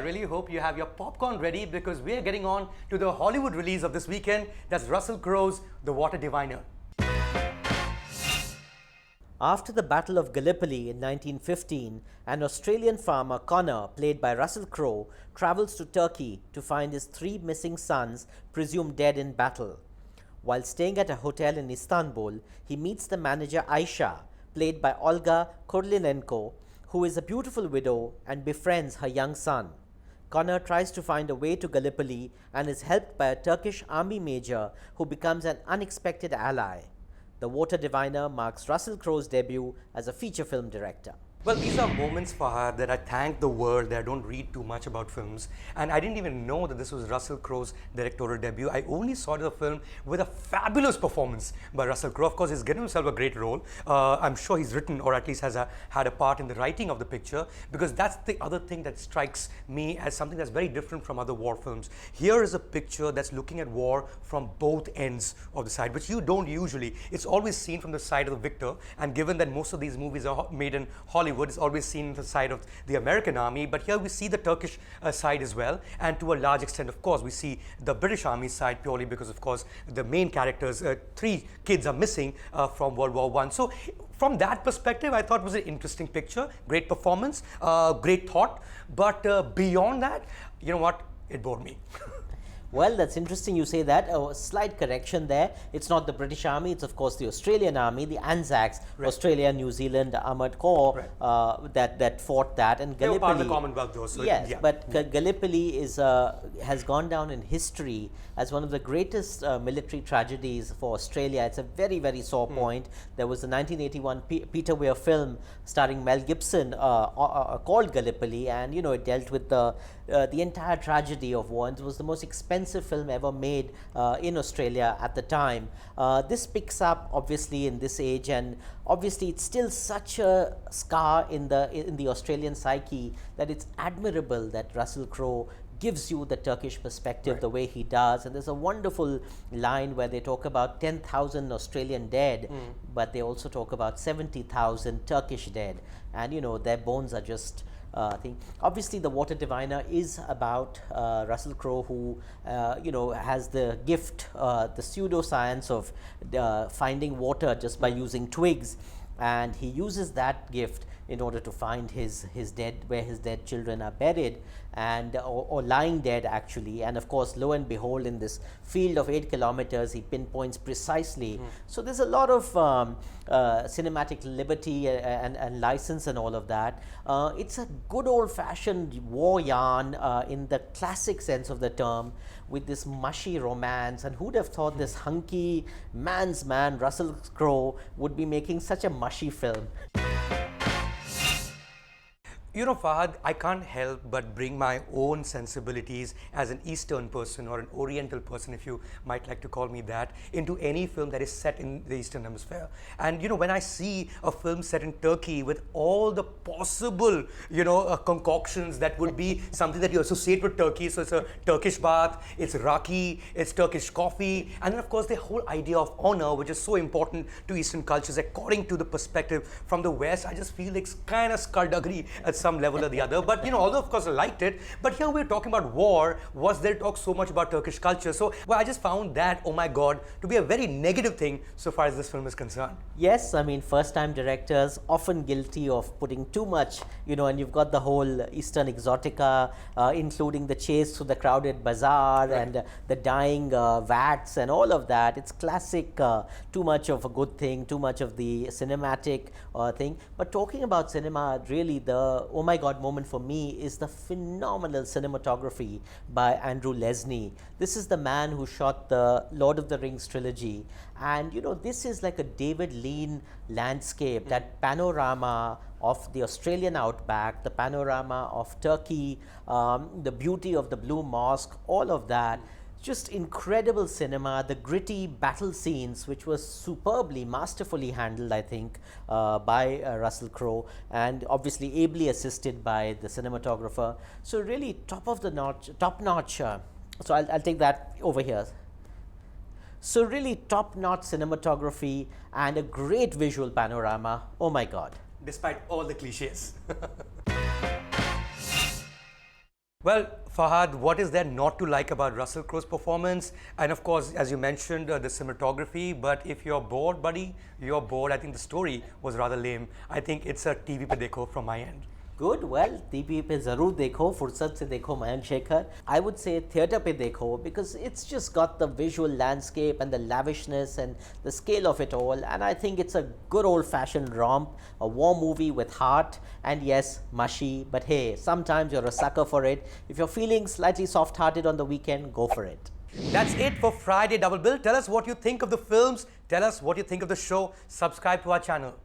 really hope you have your popcorn ready because we are getting on to the Hollywood release of this weekend. That's Russell Crowe's The Water Diviner. After the Battle of Gallipoli in 1915, an Australian farmer, Connor, played by Russell Crowe, travels to Turkey to find his 3 missing sons, presumed dead in battle. While staying at a hotel in Istanbul, he meets the manager Aisha, played by Olga Kurylenko, who is a beautiful widow, and befriends her young son. Connor tries to find a way to Gallipoli and is helped by a Turkish army major who becomes an unexpected ally. The Water Diviner marks Russell Crowe's debut as a feature film director. Well, these are moments, Fahad, that I thank the world that I don't read too much about films. And I didn't even know that this was Russell Crowe's directorial debut. I only saw the film with a fabulous performance by Russell Crowe. Of course, he's given himself a great role. I'm sure he's written, or at least has had a part in the writing of the picture, because that's the other thing that strikes me as something that's very different from other war films. Here is a picture that's looking at war from both ends of the side, which you don't usually. It's always seen from the side of the victor, and given that most of these movies are made in Hollywood, is always seen the side of the American army, but here we see the Turkish side as well, and to a large extent, of course, we see the British army side purely because, of course, the main characters, 3 kids are missing from World War I. So from that perspective, I thought it was an interesting picture, great performance, great thought, but beyond that, you know what, it bored me. Well, that's interesting you say that. A slight correction there. It's not the British Army, it's of course the Australian Army, the Anzacs, right. Australia, New Zealand, Armoured Corps, right. that fought that. And Gallipoli, they were part of the Commonwealth though. So yes, yeah. But Gallipoli has gone down in history as one of the greatest military tragedies for Australia. It's a very, very sore point. There was a 1981 Peter Weir film starring Mel Gibson called Gallipoli, and it dealt with the entire tragedy of war, and it was the most expensive film ever made in Australia at the time. This picks up obviously in this age, and obviously it's still such a scar in the Australian psyche that it's admirable that Russell Crowe gives you the Turkish perspective, right, the way he does. And there's a wonderful line where they talk about 10,000 Australian dead, but they also talk about 70,000 Turkish dead, and their bones are just thing. Obviously, The Water Diviner is about Russell Crowe, who has the gift, the pseudoscience of finding water just by using twigs, and he uses that gift in order to find his dead children are buried, and or lying dead actually. And of course, lo and behold, in this field of 8 kilometers, he pinpoints precisely. So there's a lot of cinematic liberty and license and all of that. It's a good old-fashioned war yarn in the classic sense of the term, with this mushy romance. And who'd have thought this hunky man's man Russell Crowe would be making such a mushy film? Fahad, I can't help but bring my own sensibilities as an Eastern person, or an Oriental person, if you might like to call me that, into any film that is set in the Eastern Hemisphere. And when I see a film set in Turkey with all the possible, concoctions that would be something that you associate with Turkey, so it's a Turkish bath, it's raki, it's Turkish coffee, and then of course the whole idea of honor, which is so important to Eastern cultures, according to the perspective from the West, I just feel it's kind of skullduggery at some level or the other. But although of course I liked it, but here we're talking about war. Was there talk so much about Turkish culture? So I just found that, oh my god, to be a very negative thing so far as this film is concerned. Yes, I mean, first time directors often guilty of putting too much, and you've got the whole Eastern exotica, including the chase through the crowded bazaar, right, and the dying vats and all of that. It's classic, too much of a good thing, too much of the cinematic thing. But talking about cinema, really the oh my god moment for me is the phenomenal cinematography by Andrew Lesnie. This is the man who shot the Lord of the Rings trilogy, and this is like a David Lean landscape, that panorama of the Australian outback, the panorama of Turkey, the beauty of the Blue Mosque, all of that. Just incredible cinema, the gritty battle scenes, which was superbly, masterfully handled, I think, by Russell Crowe, and obviously ably assisted by the cinematographer. So really top notch. So I'll take that over here. So really top-notch cinematography and a great visual panorama. Oh my God. Despite all the cliches. Well, Fahad, what is there not to like about Russell Crowe's performance? And of course, as you mentioned, the cinematography. But if you're bored, buddy, you're bored. I think the story was rather lame. I think it's a TV pe dekho from my end. Good, well, TV पे ज़रूर देखो, फुर्सत से देखो Mayank Shekhar. I would say theatre पे देखो because it's just got the visual landscape and the lavishness and the scale of it all, and I think it's a good old-fashioned romp, a war movie with heart, and yes, mushy, but hey, sometimes you're a sucker for it. If you're feeling slightly soft-hearted on the weekend, go for it. That's it for Friday Double Bill. Tell us what you think of the films. Tell us what you think of the show. Subscribe to our channel.